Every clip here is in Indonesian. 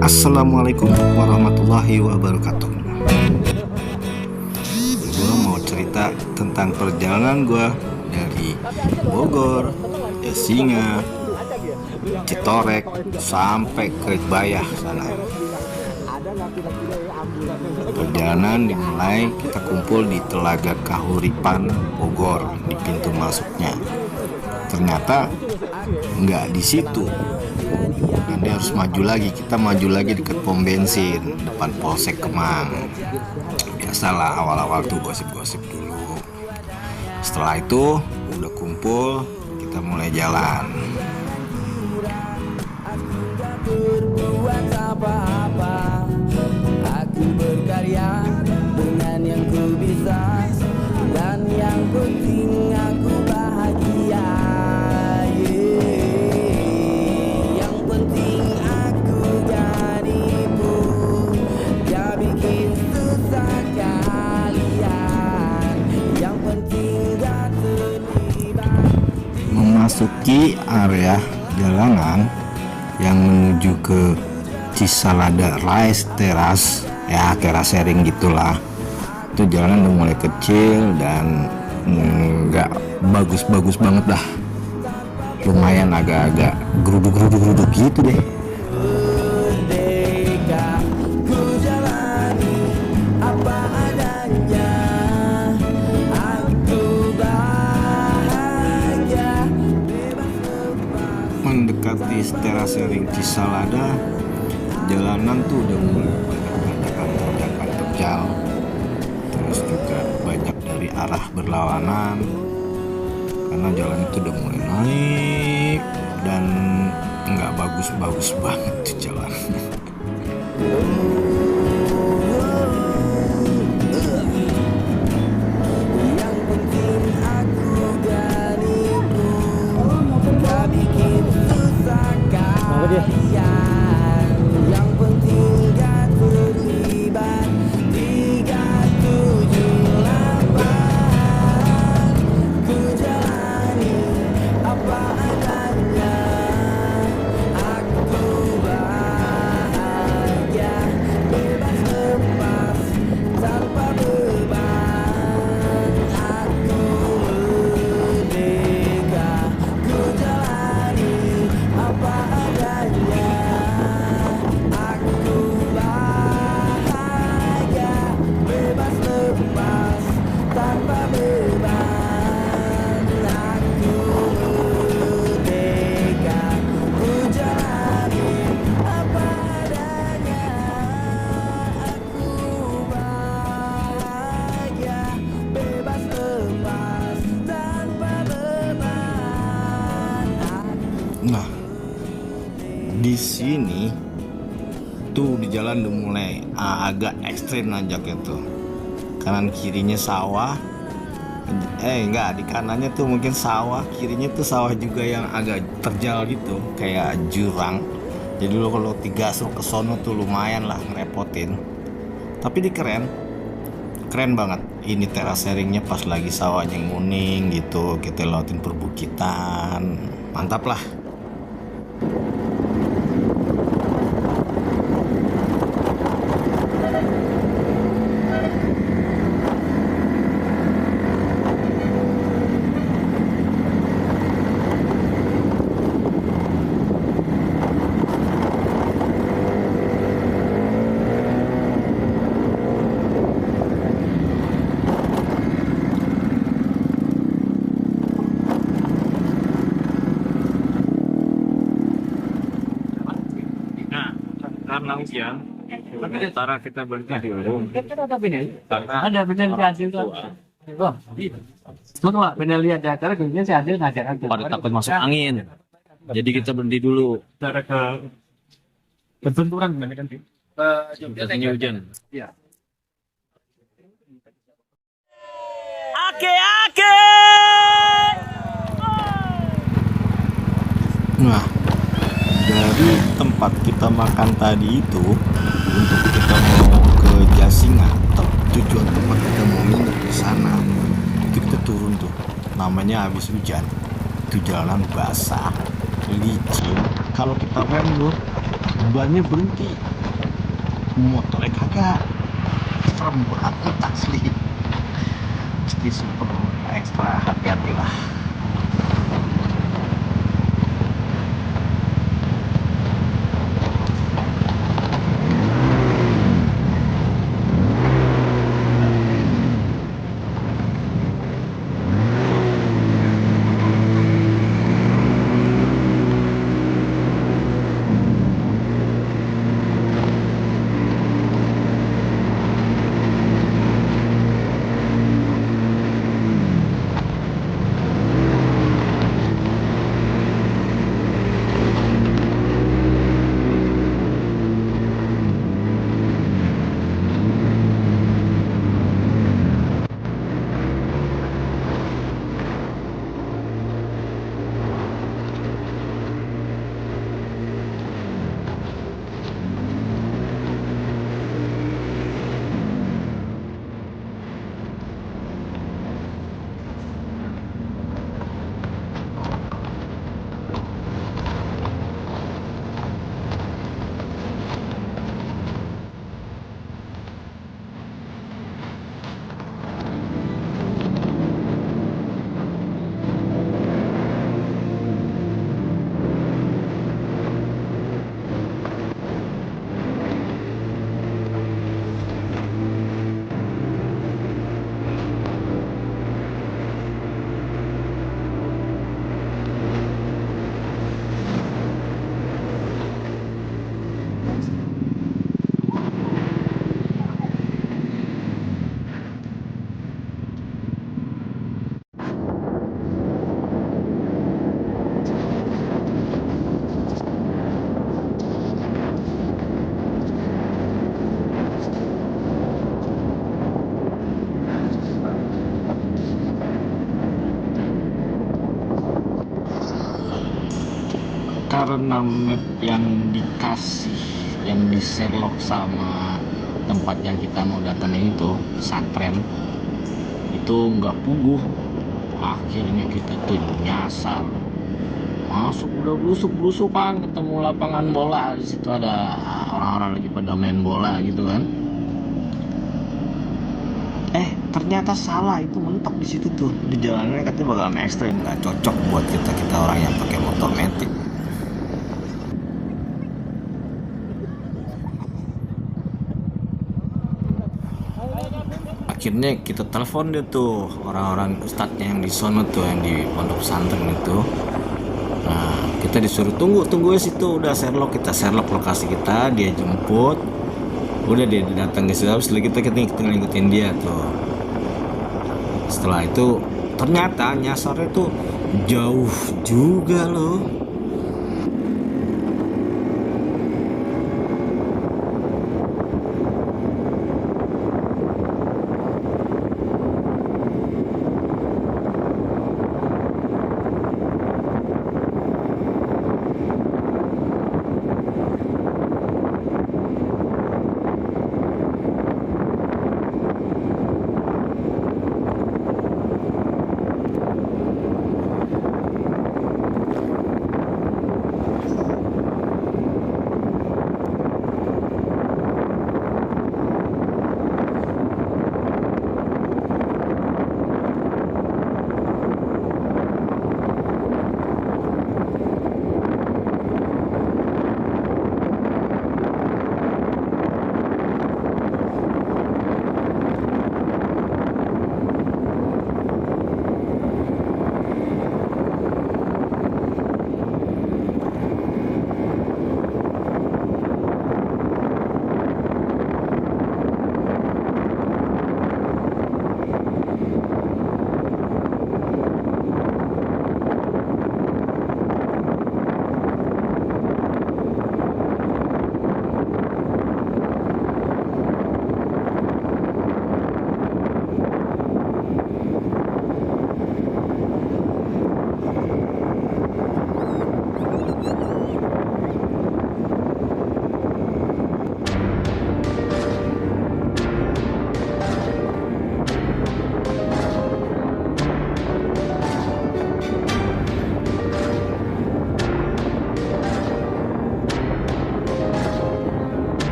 Assalamualaikum warahmatullahi wabarakatuh. Gue mau cerita tentang perjalanan gue dari Bogor, Singa, Citorek sampai ke Bayah sana. Perjalanan dimulai kita kumpul di Telaga Kahuripan Bogor di pintu masuknya. Ternyata nggak di situ. Nanti harus maju lagi, kita maju lagi dekat pom bensin depan Polsek Kemang. Biasalah awal-awal tuh gosip-gosip dulu. Setelah itu udah kumpul, kita mulai jalan. Berbuat apa-apa, aku berkarya dengan yang ku bisa, dan yang penting aku bahagia. Yang penting aku gak nipu, gak bikin susah kalian. Yang penting gak terlibat. Memasuki area jalanan yang menuju ke Cisalada Rice Terrace, ya teras sharing gitulah. Itu jalanan udah mulai kecil dan nggak bagus-bagus banget dah. Lumayan agak-agak geruduk-geruduk gitu deh. Merdeka, ku jalani apa adanya. Aku bahagia, bebas lepas. Mendekati teras sharing Cisalada, jalanan tuh udah mulai banyak tanjakan terjal. Terus juga banyak dari arah berlawanan, karena jalan itu udah mulai naik dan nggak bagus-bagus banget tuh jalan. Yang penting aku gak nipu, gak bikin susah kalian. Yang penting gak terlibat 378. Ku jalani apa adanya. Aku bahagia, bebas lepas tanpa beban. Aku merdeka, ku jalani apa adanya. Aku bahagia, bebas lepas tanpa beban. Aku merdeka, ku jalani apa adanya. Aku bahagia, bebas lepas tanpa beban. Nah, di sini tuh di jalan udah mulai agak ekstrim nanjaknya tuh. Kanan kirinya sawah. Enggak, di kanannya tuh mungkin sawah, kirinya tuh sawah juga yang agak terjal gitu, kayak jurang. Jadi lo kalau digas lo ke sono tuh lumayan lah ngerepotin. Tapi di keren banget. Ini teras sharingnya pas lagi sawahnya nguning gitu, kita lewatin perbukitan. Mantap lah. Nah, karena ujian, antara kita berhenti dulu. Karena Ada benar si Adil tuh. Wah, semua benar lihat acara kemudian si Adil ngajar aku. pada takut masuk angin, jadi kita berhenti dulu. Cara ke benturan benar kan? Biasanya hujan. Iya. Nah, dari tempat kita makan tadi itu, untuk kita mau ke Jasinga atau tujuan tempat kita mau nginep di sana, itu kita turun tuh. Namanya habis hujan. Itu jalanan basah, licin. Kalau kita rem tuh bannya berhenti, motornya kagak. Serem banget asli. Jadi super ekstra hati-hati lah. Karena map yang dikasih, yang di Sherlock sama tempat yang kita mau datangin itu pesantren itu nggak puguh, akhirnya kita tuh nyasar masuk, udah blusuk-blusukan ketemu lapangan bola. Di situ ada orang-orang lagi pada main bola gitu kan. Ternyata salah, itu mentok di situ tuh. Di jalannya katanya bakalan ekstrim, nggak cocok buat kita orang yang pakai motor metik. Akhirnya kita telepon dia tuh orang-orang ustadznya yang di sono tuh, yang di pondok pesantren itu. Nah, kita disuruh tunggu di situ. Udah Sherlock, kita Sherlock lokasi kita, dia jemput. Udah dia datang ke situ, setelah kita ngikutin dia tuh. Setelah itu ternyata nyasarnya tuh jauh juga loh.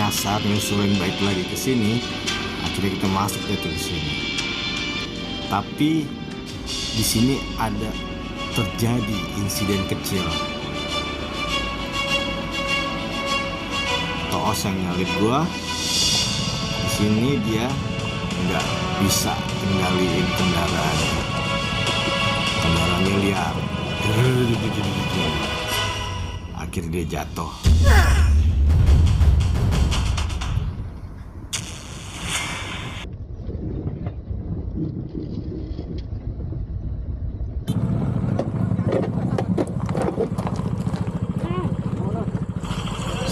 nyasar nyusulin balik lagi ke sini. Akhirnya kita masuk deh tuh ke sini. Tapi di sini ada terjadi insiden kecil. Toos yang nyalip gua, di sini dia nggak bisa kendaliin kendaraannya liar. Akhirnya dia jatuh.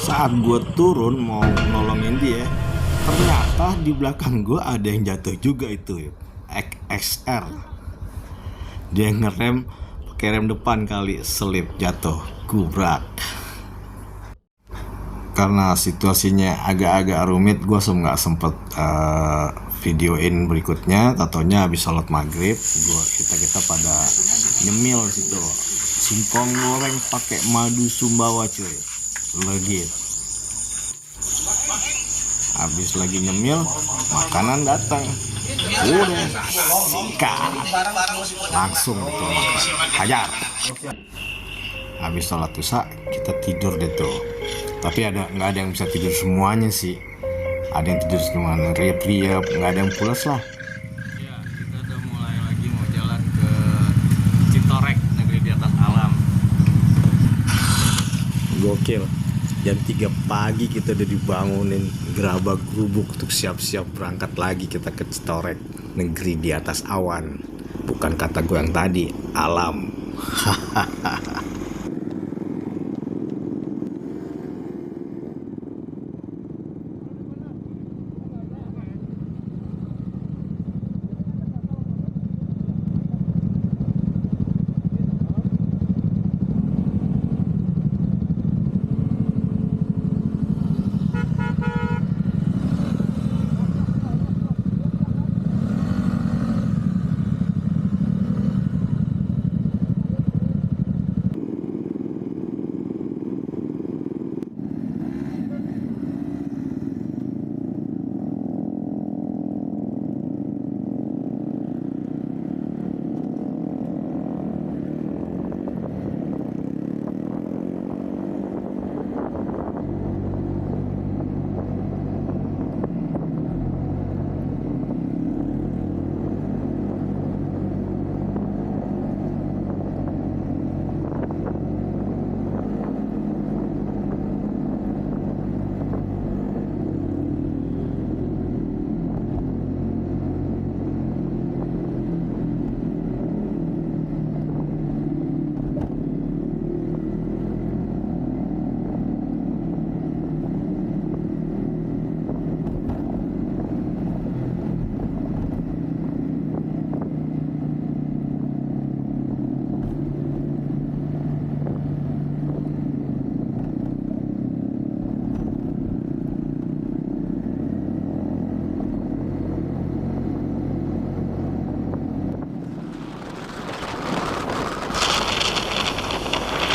Saat gue turun mau nolongin dia, ternyata di belakang gue ada yang jatuh juga itu, XR. Dia ngerem pakai rem depan kali, selip jatuh, gubrak. Karena situasinya agak-agak rumit, gue nggak sempet videoin berikutnya. Tatonya habis sholat maghrib, kita pada nyemil situ, singkong goreng pakai madu Sumbawa cuy, legit. Habis lagi nyemil, makanan datang, udah sikat, langsung betul makan, hajar. Habis sholat isya kita tidur deh tuh. Tapi nggak ada yang bisa tidur semuanya sih. Ada yang tidur semuanya riap-riap, nggak ada yang pulas lah. Ya, kita udah mulai lagi mau jalan ke Citorek, negeri di atas alam. Gokil. Jam 3 pagi kita udah dibangunin gerabak gerubuk untuk siap-siap berangkat lagi kita ke Citorek, negeri di atas awan. Bukan kata gue yang tadi, alam.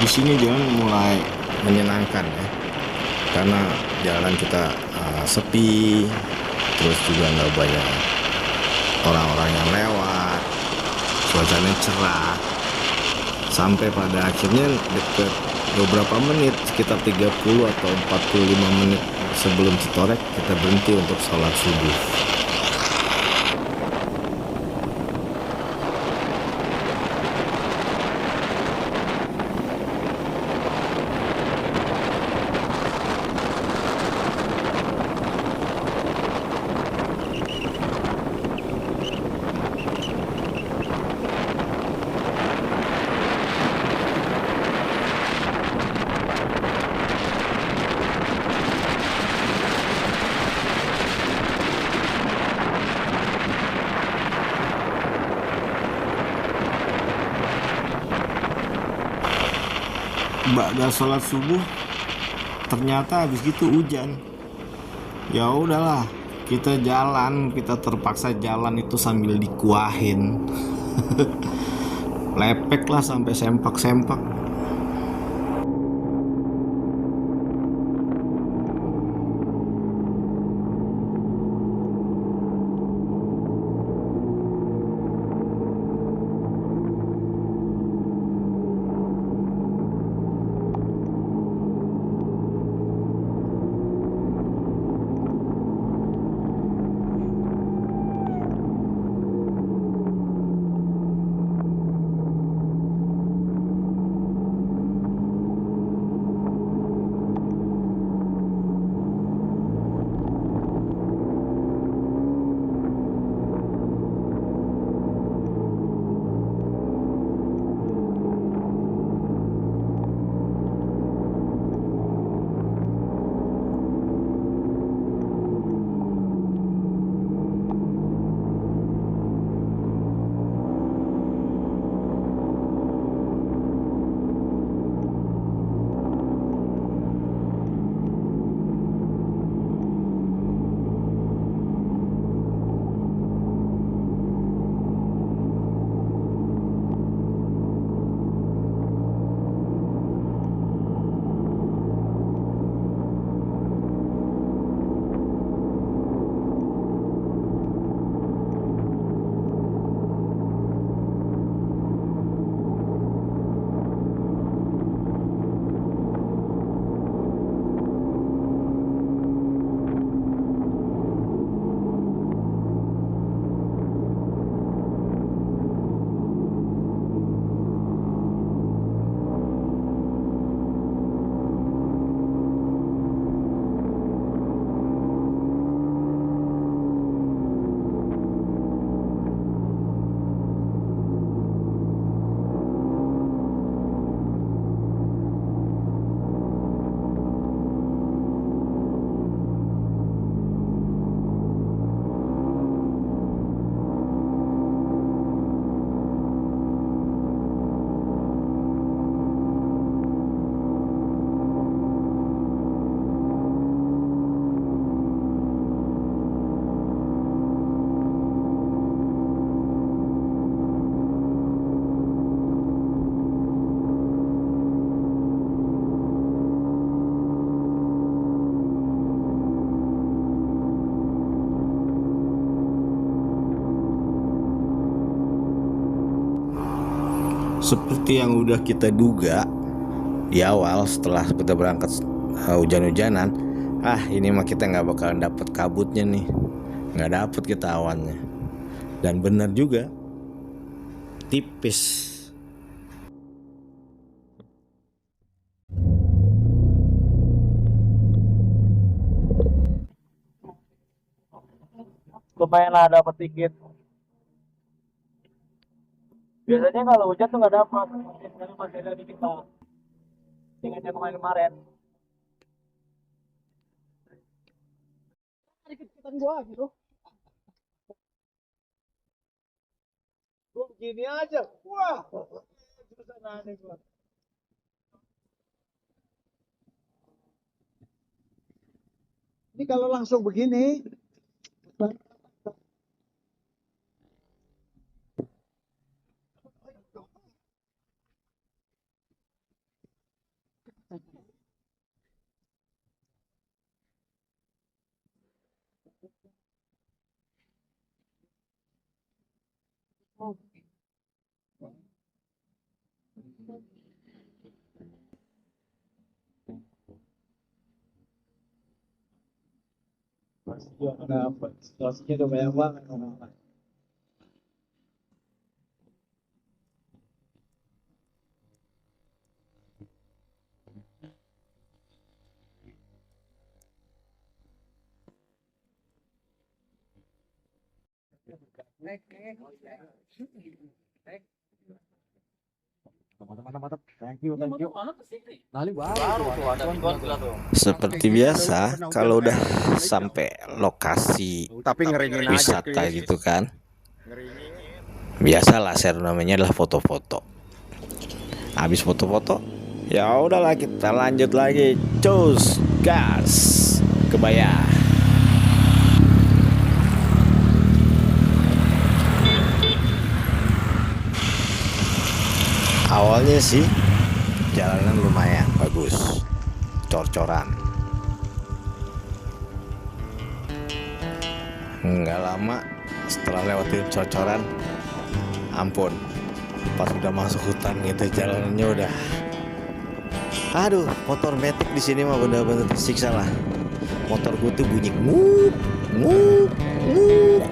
Di sini jalan mulai menyenangkan ya, karena jalan kita sepi, terus juga nggak banyak orang-orang yang lewat, cuacanya cerah. Sampai pada akhirnya deket beberapa menit, sekitar 30 atau 45 menit sebelum Citorek, kita berhenti untuk sholat subuh. Ba'da sholat subuh ternyata habis gitu hujan. Ya udahlah, kita jalan, kita terpaksa jalan itu sambil dikuahin. Lepek lah sampai sempak-sempak. Seperti yang udah kita duga di awal setelah kita berangkat hujan-hujanan, ini mah kita nggak bakalan dapet kabutnya nih, nggak dapet kita awannya. Dan benar juga, tipis. Lumayan lah dapat dikit. Biasanya kalau hujan tuh nggak dapat. Sekarang masih ada dikit lah. Ingat yang kemarin-kemarin. Dikit-dikitan gua gitu. Gua begini aja. Wah. Jurusan aneh gua. Ini kalau langsung begini. Situasinya udah banyak banget orang-orang. Mantap. Thank you. Seperti biasa, kalau udah sampai lokasi Tapi ngeringin aja wisata Chris. gitu kan, biasalah share namanya adalah foto-foto. Habis foto-foto, ya udahlah kita lanjut lagi, cus gas ke Bayah. Awalnya sih jalanan lumayan bagus, cor-coran. Nggak lama setelah lewatin cor-coran, ampun, pas udah masuk hutan gitu jalanannya udah, aduh, motor metik di sini mah bener-bener tersiksa lah. Motor gue tuh bunyi nguk nguk nguk.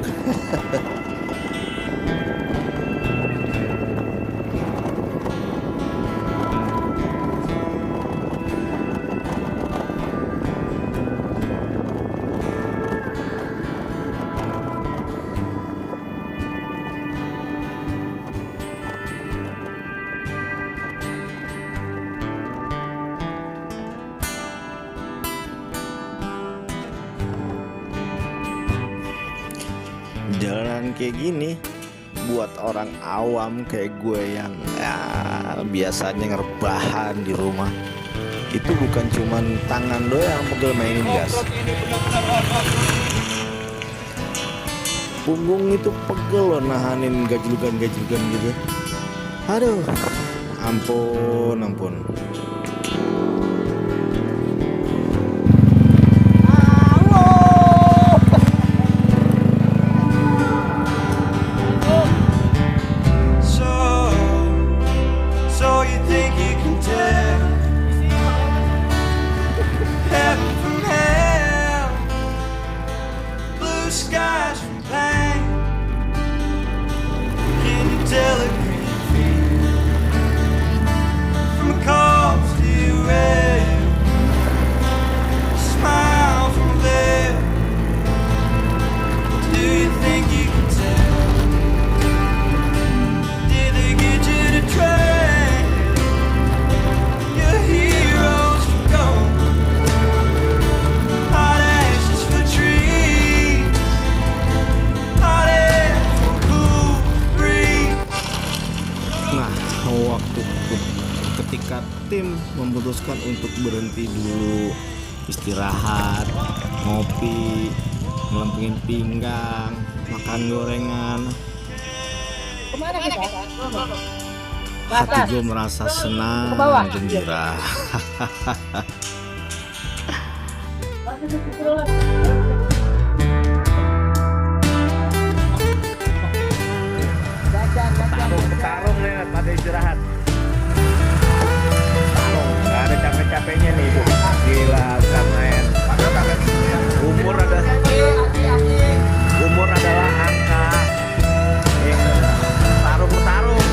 Jalanan kayak gini buat orang awam kayak gue yang biasanya ngerbahan di rumah, itu bukan cuman tangan doang pegel mainin gas, punggung itu pegel loh nahanin gajlukan gitu. Aduh, ampun. So you think you can tell heaven from hell, blue skies from pain? Can you tell a green field from a corpse to red? Smile from there. Do you think you can tell? Did they get you to try? Ketika tim memutuskan untuk berhenti dulu, istirahat, ngopi, ngelempengin pinggang, makan gorengan, hati gue merasa senang, gembira. Tarung nih, ada istirahat. Nggak ada capek-capeknya nih Bu. Gila, main. Umur adalah angka. Tarung.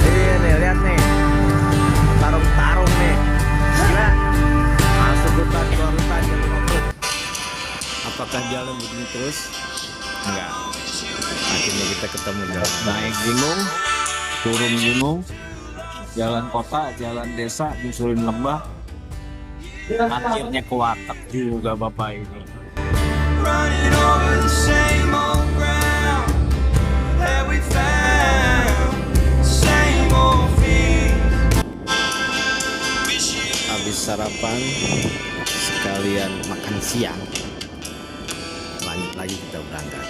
Iya nih, lihat nih. Tarung nih. Gila. Masuk hutan, keluar hutan, jalan off-road. Apakah jalan begini terus? Enggak. Akhirnya kita ketemu jalan naik gunung, turun gunung, jalan kota, jalan desa, nyusurin lembah. Akhirnya ke Watak juga Bapak ini. Running over the same old ground that we found, same old fears. Habis sarapan sekalian makan siang, lanjut lagi kita berangkat.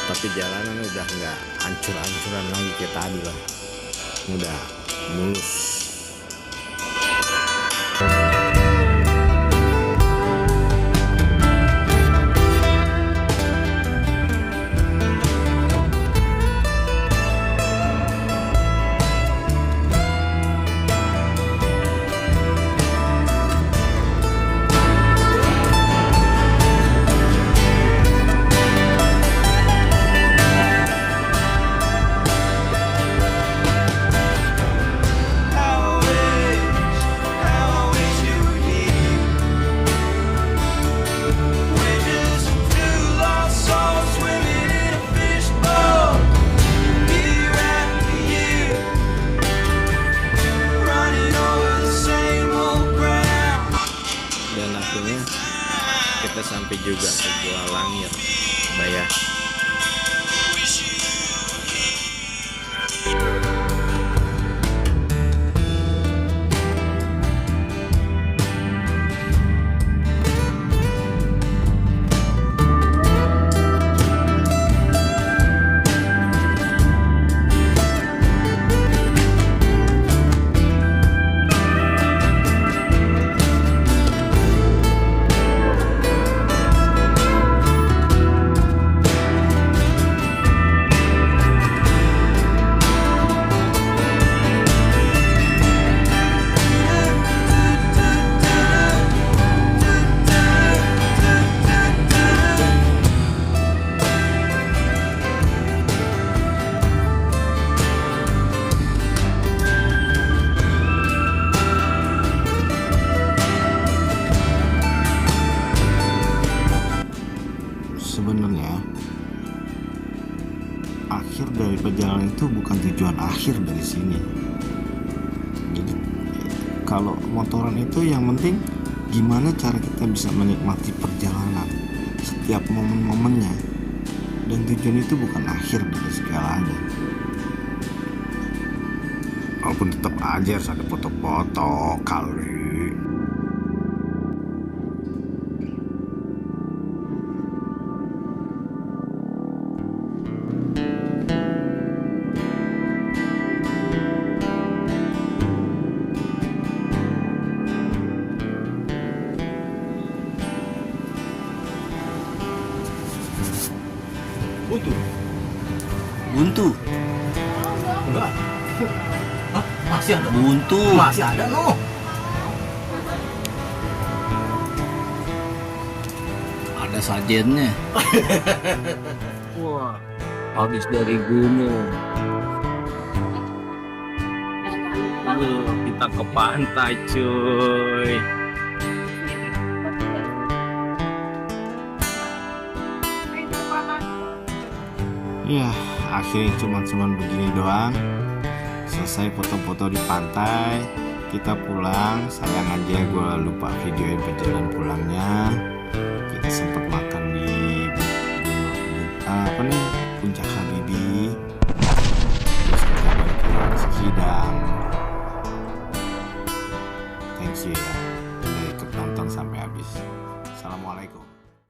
Tapi jalanan udah nggak hancur-hancuran lagi kayak tadi lah, udah mulus. Kita sampai juga ke Gua Langir, Bayah. Sebenarnya akhir dari perjalanan itu bukan tujuan akhir dari sini. Jadi kalau motoran itu yang penting gimana cara kita bisa menikmati perjalanan setiap momen-momennya, dan tujuan itu bukan akhir dari segalanya. Walaupun tetap aja harus ada foto-foto kali. Buntu. Enggak. Hah? Masih ada? Buntu. Masih ada no. Ada sajennya. Wah, habis dari gunung. Kita ke pantai cuy. Ya, akhirnya cuman begini doang. Selesai foto-foto di pantai, kita pulang. Sayang aja gue lupa videoin perjalanan pulangnya. Kita sempat makan